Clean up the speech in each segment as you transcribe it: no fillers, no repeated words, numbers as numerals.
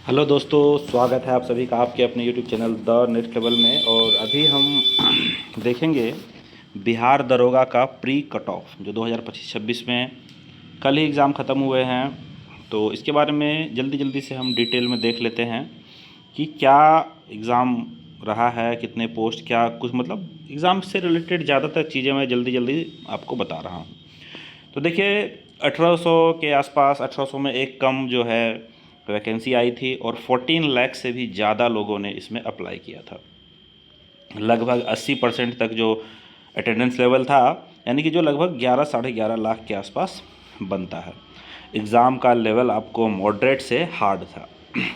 Hello दोस्तों, स्वागत है आप सभी का आपके अपने YouTube channel the next level में। और अभी हम देखेंगे बिहार दरोगा का प्री कट ऑफ जो 2025-26 में कल ही एग्ज़ाम ख़त्म हुए हैं। तो इसके बारे में जल्दी जल्दी से हम डिटेल में देख लेते हैं कि क्या एग्ज़ाम रहा है, कितने पोस्ट, क्या कुछ मतलब एग्ज़ाम से रिलेटेड ज़्यादातर चीज़ें मैं जल्दी जल्दी आपको बता रहा हूँ। तो देखिए 1800 के आसपास, 1800 में एक कम जो है वैकेंसी आई थी और 14 लाख से भी ज़्यादा लोगों ने इसमें अप्लाई किया था। लगभग 80% तक जो अटेंडेंस लेवल था, यानी कि जो लगभग 11 साढ़े 11 लाख के आसपास बनता है। एग्ज़ाम का लेवल आपको मॉडरेट से हार्ड था।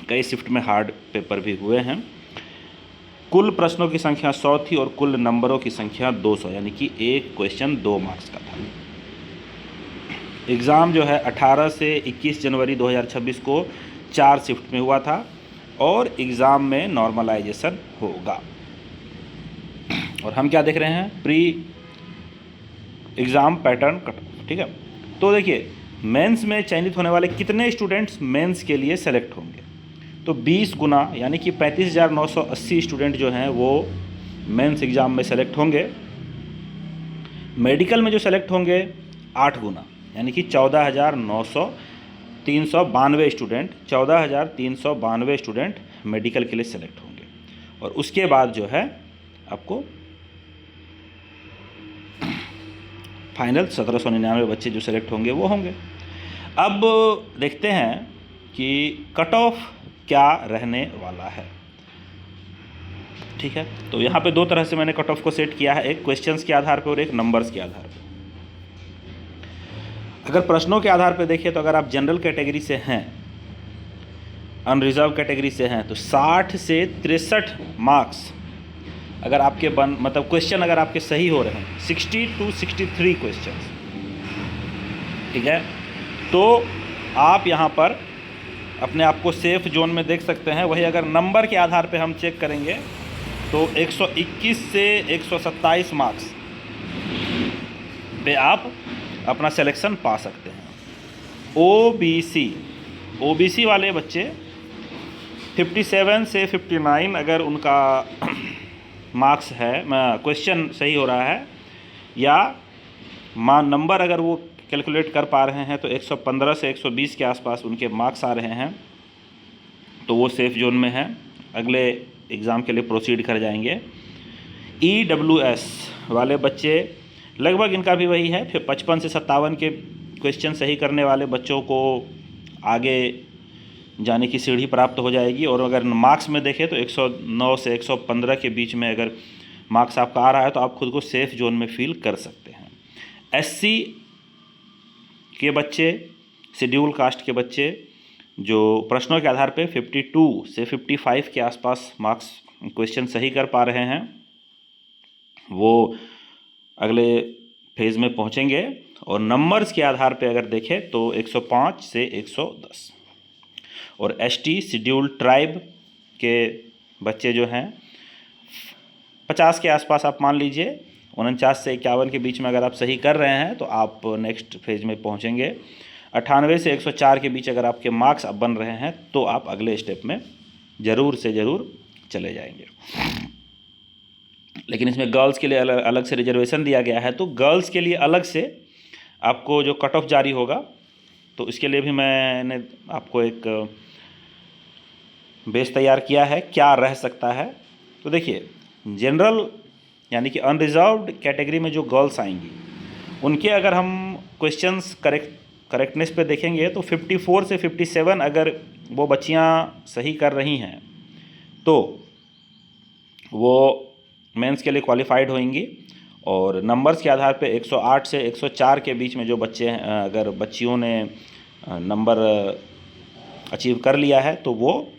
कई शिफ्ट में हार्ड पेपर भी हुए हैं। कुल प्रश्नों की संख्या 100 थी और कुल नंबरों की संख्या 200, यानी कि एक क्वेश्चन 2 मार्क्स का था। एग्ज़ाम जो है 18 से 21 जनवरी 2026 को 4 शिफ्ट में हुआ था और एग्ज़ाम में नॉर्मलाइजेशन होगा। और हम क्या देख रहे हैं, प्री एग्ज़ाम पैटर्न कट, ठीक है। तो देखिए मेंस में चयनित होने वाले कितने स्टूडेंट्स मेंस के लिए सेलेक्ट होंगे, तो 20 गुना यानी कि 35,980 स्टूडेंट जो हैं वो मेंस एग्ज़ाम में सेलेक्ट होंगे। मेडिकल में जो सेलेक्ट होंगे 8 गुना यानी कि 14,392 स्टूडेंट, 14,392 स्टूडेंट मेडिकल के लिए सेलेक्ट होंगे। और उसके बाद जो है आपको फाइनल 1799 बच्चे जो सेलेक्ट होंगे वो होंगे। अब देखते हैं कि कट ऑफ क्या रहने वाला है, ठीक है। तो यहाँ पे दो तरह से मैंने कट ऑफ को सेट किया है, एक क्वेश्चंस के आधार पर और एक नंबर्स के आधार पर। अगर प्रश्नों के आधार पर देखिए तो अगर आप जनरल कैटेगरी से हैं, अनरिजर्व कैटेगरी से हैं, तो 60 से 63 मार्क्स अगर आपके मतलब क्वेश्चन अगर आपके सही हो रहे हैं, 60 to 63 क्वेश्चन, ठीक है, तो आप यहाँ पर अपने आप को सेफ जोन में देख सकते हैं। वही अगर नंबर के आधार पे हम चेक करेंगे तो 121 से 127 मार्क्स पे आप अपना सिलेक्शन पा सकते हैं। ओबीसी वाले बच्चे 57 से 59 अगर उनका मार्क्स है, क्वेश्चन सही हो रहा है या नंबर अगर वो कैलकुलेट कर पा रहे हैं, तो 115 से 120 के आसपास उनके मार्क्स आ रहे हैं, तो वो सेफ जोन में है, अगले एग्ज़ाम के लिए प्रोसीड कर जाएंगे। EWS वाले बच्चे लगभग इनका भी वही है, फिर 55 से 57 के क्वेश्चन सही करने वाले बच्चों को आगे जाने की सीढ़ी प्राप्त हो जाएगी। और अगर मार्क्स में देखें तो 109 से 115 के बीच में अगर मार्क्स आपका आ रहा है तो आप खुद को सेफ जोन में फील कर सकते हैं। SC के बच्चे, शेड्यूल कास्ट के बच्चे जो प्रश्नों के आधार पे 52 से 55 के आसपास मार्क्स क्वेश्चन सही कर पा रहे हैं, वो अगले फेज़ में पहुंचेंगे। और नंबर्स के आधार पे अगर देखें तो 105 से 110। और ST शेड्यूल ट्राइब के बच्चे जो हैं 50 के आसपास आप मान लीजिए, 49 से 51 के बीच में अगर आप सही कर रहे हैं तो आप नेक्स्ट फेज़ में पहुंचेंगे। 98 से 104 के बीच अगर आपके मार्क्स अब बन रहे हैं तो आप अगले स्टेप में ज़रूर से ज़रूर चले जाएंगे। लेकिन इसमें गर्ल्स के लिए अलग से रिजर्वेशन दिया गया है, तो गर्ल्स के लिए अलग से आपको जो कट ऑफ जारी होगा, तो इसके लिए भी मैंने आपको एक बेस तैयार किया है क्या रह सकता है। तो देखिए जनरल यानी कि अनरिजर्व्ड कैटेगरी में जो गर्ल्स आएंगी उनके अगर हम क्वेश्चंस करेक्टनेस पे देखेंगे तो 54 से 57 अगर वो बच्चियां सही कर रही हैं तो वो मेंस के लिए क्वालिफाइड होंगी। और नंबर्स के आधार पे 108 से 104 के बीच में जो बच्चे हैं, अगर बच्चियों ने नंबर अचीव कर लिया है तो वो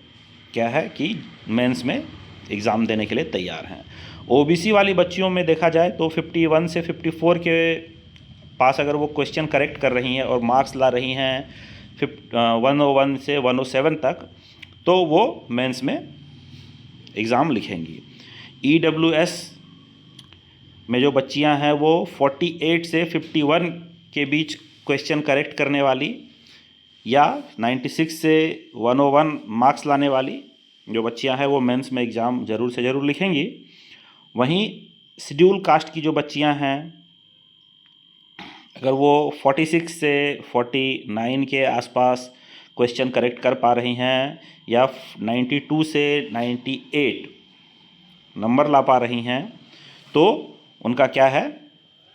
क्या है कि मेंस में एग्ज़ाम देने के लिए तैयार हैं। ओबीसी वाली बच्चियों में देखा जाए तो 51 से 54 के पास अगर वो क्वेश्चन करेक्ट कर रही हैं और मार्क्स ला रही हैं 101 से 107 तक, तो वो मेंस में एग्ज़ाम लिखेंगी। EWS में जो बच्चियां हैं वो 48 से 51 के बीच क्वेश्चन करेक्ट करने वाली या 96 से 101 मार्क्स लाने वाली जो बच्चियां हैं वो मेंस में एग्ज़ाम ज़रूर से ज़रूर लिखेंगी। वहीं शेड्यूल कास्ट की जो बच्चियां हैं, अगर वो 46 से 49 के आसपास क्वेश्चन करेक्ट कर पा रही हैं या 92 से 98 नंबर ला पा रही हैं, तो उनका क्या है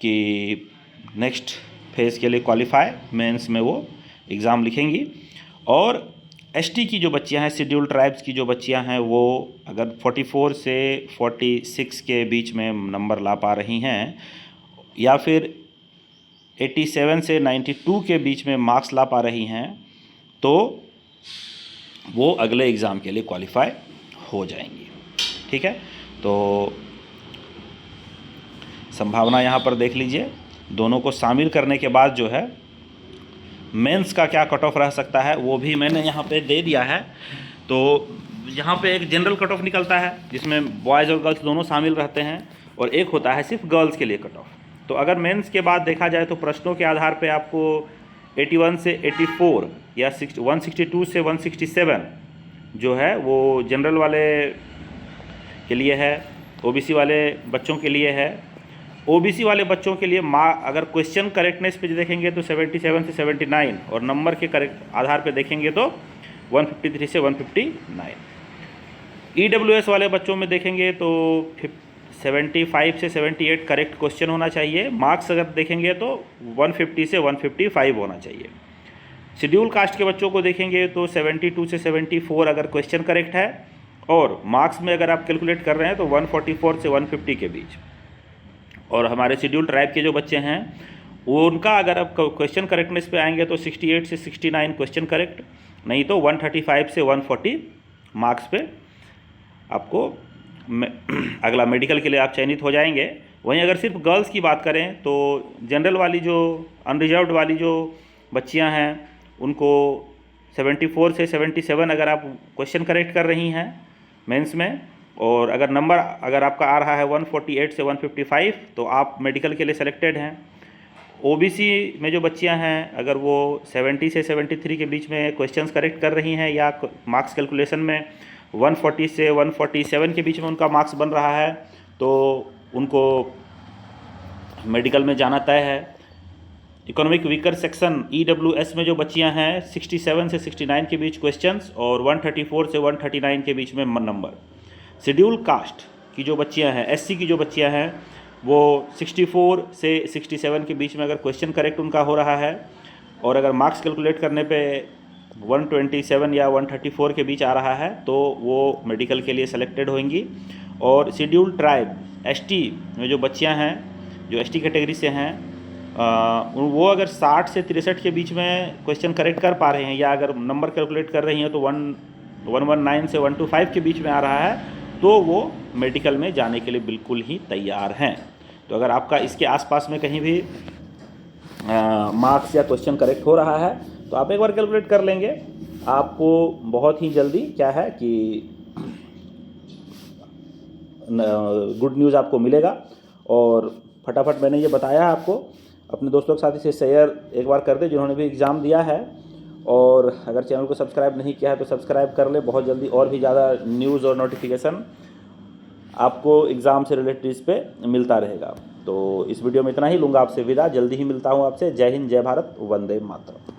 कि नेक्स्ट फेज़ के लिए क्वालिफाई मेंस में वो एग्ज़ाम लिखेंगी। और एसटी की जो बच्चियां हैं, शेड्यूल ट्राइब्स की जो बच्चियां हैं, वो अगर 44 से 46 के बीच में नंबर ला पा रही हैं या फिर 87 से 92 के बीच में मार्क्स ला पा रही हैं, तो वो अगले एग्ज़ाम के लिए क्वालिफाई हो जाएंगी। ठीक है, तो संभावना यहाँ पर देख लीजिए। दोनों को शामिल करने के बाद जो है मेंस का क्या कट ऑफ रह सकता है वो भी मैंने यहाँ पे दे दिया है। तो यहाँ पे एक जनरल कट ऑफ निकलता है जिसमें बॉयज़ और गर्ल्स दोनों शामिल रहते हैं, और एक होता है सिर्फ गर्ल्स के लिए कट ऑफ। तो अगर मेंस के बाद देखा जाए तो प्रश्नों के आधार पे आपको 81 से 84 या 162 से 167 जो है वो जनरल वाले के लिए है, ओबीसी वाले बच्चों के लिए है। ओबीसी वाले बच्चों के लिए अगर क्वेश्चन करेक्टनेस पे देखेंगे तो 77 से 79 और नंबर के करेक्ट आधार पे देखेंगे तो 153 से 159। ईडब्ल्यूएस वाले बच्चों में देखेंगे तो 75 से 78 करेक्ट क्वेश्चन होना चाहिए। मार्क्स अगर देखेंगे तो 150 से 155 होना चाहिए। शेड्यूल कास्ट के बच्चों को देखेंगे तो 72 से 74 अगर क्वेश्चन करेक्ट है, और मार्क्स में अगर आप कैलकुलेट कर रहे हैं तो 144 से 150 के बीच। और हमारे शेड्यूल ट्राइब के जो बच्चे हैं वो उनका अगर आप क्वेश्चन करेक्टनेस पे आएंगे तो 68 से 69 क्वेश्चन करेक्ट, नहीं तो 135 से 140 मार्क्स पे आपको अगला मेडिकल के लिए आप चयनित हो जाएंगे। वहीं अगर सिर्फ गर्ल्स की बात करें तो जनरल वाली जो अनरिजर्व्ड वाली जो बच्चियां हैं उनको 74 से 77 अगर आप क्वेश्चन करेक्ट कर रही हैं मेंस में, और अगर नंबर अगर आपका आ रहा है 148 से 155 तो आप मेडिकल के लिए सेलेक्टेड हैं। ओबीसी में जो बच्चियां हैं अगर वो 70 से 73 के बीच में क्वेश्चंस करेक्ट कर रही हैं या मार्क्स कैलकुलेशन में 140 से 147 के बीच में उनका मार्क्स बन रहा है, तो उनको मेडिकल में जाना तय है। इकोनॉमिक वीकर सेक्शन ईडब्ल्यूएस में जो बच्चियां हैं 67 से 69 के बीच क्वेश्चंस और 134 से 139 के बीच में नंबर। शेड्यूल कास्ट की जो बच्चियां हैं, एससी की जो बच्चियां हैं, वो 64 से 67 के बीच में अगर क्वेश्चन करेक्ट उनका हो रहा है और अगर मार्क्स कैलकुलेट करने पे 127 या 134 के बीच आ रहा है तो वो मेडिकल के लिए सेलेक्टेड होंगी। और शेड्यूल ट्राइब एसटी में जो बच्चियां हैं जो एसटी कैटेगरी से हैं वो अगर 60 से 63 के बीच में क्वेश्चन करेक्ट कर पा रहे हैं या अगर नंबर कैलकुलेट कर रही हैं तो 119 से 125 के बीच में आ रहा है तो वो मेडिकल में जाने के लिए बिल्कुल ही तैयार हैं। तो अगर आपका इसके आसपास में कहीं भी मार्क्स या क्वेश्चन करेक्ट हो रहा है तो आप एक बार कैलकुलेट कर लेंगे, आपको बहुत ही जल्दी क्या है कि गुड न्यूज़ आपको मिलेगा। और फटाफट मैंने ये बताया आपको, अपने दोस्तों के साथ इसे शेयर एक बार कर दे जिन्होंने भी एग्ज़ाम दिया है। और अगर चैनल को सब्सक्राइब नहीं किया है तो सब्सक्राइब कर ले, बहुत जल्दी और भी ज़्यादा न्यूज़ और नोटिफिकेशन आपको एग्ज़ाम से रिलेटेड इस पे मिलता रहेगा। तो इस वीडियो में इतना ही, लूँगा आपसे विदा, जल्दी ही मिलता हूँ आपसे। जय हिंद, जय भारत, वंदे मातरम।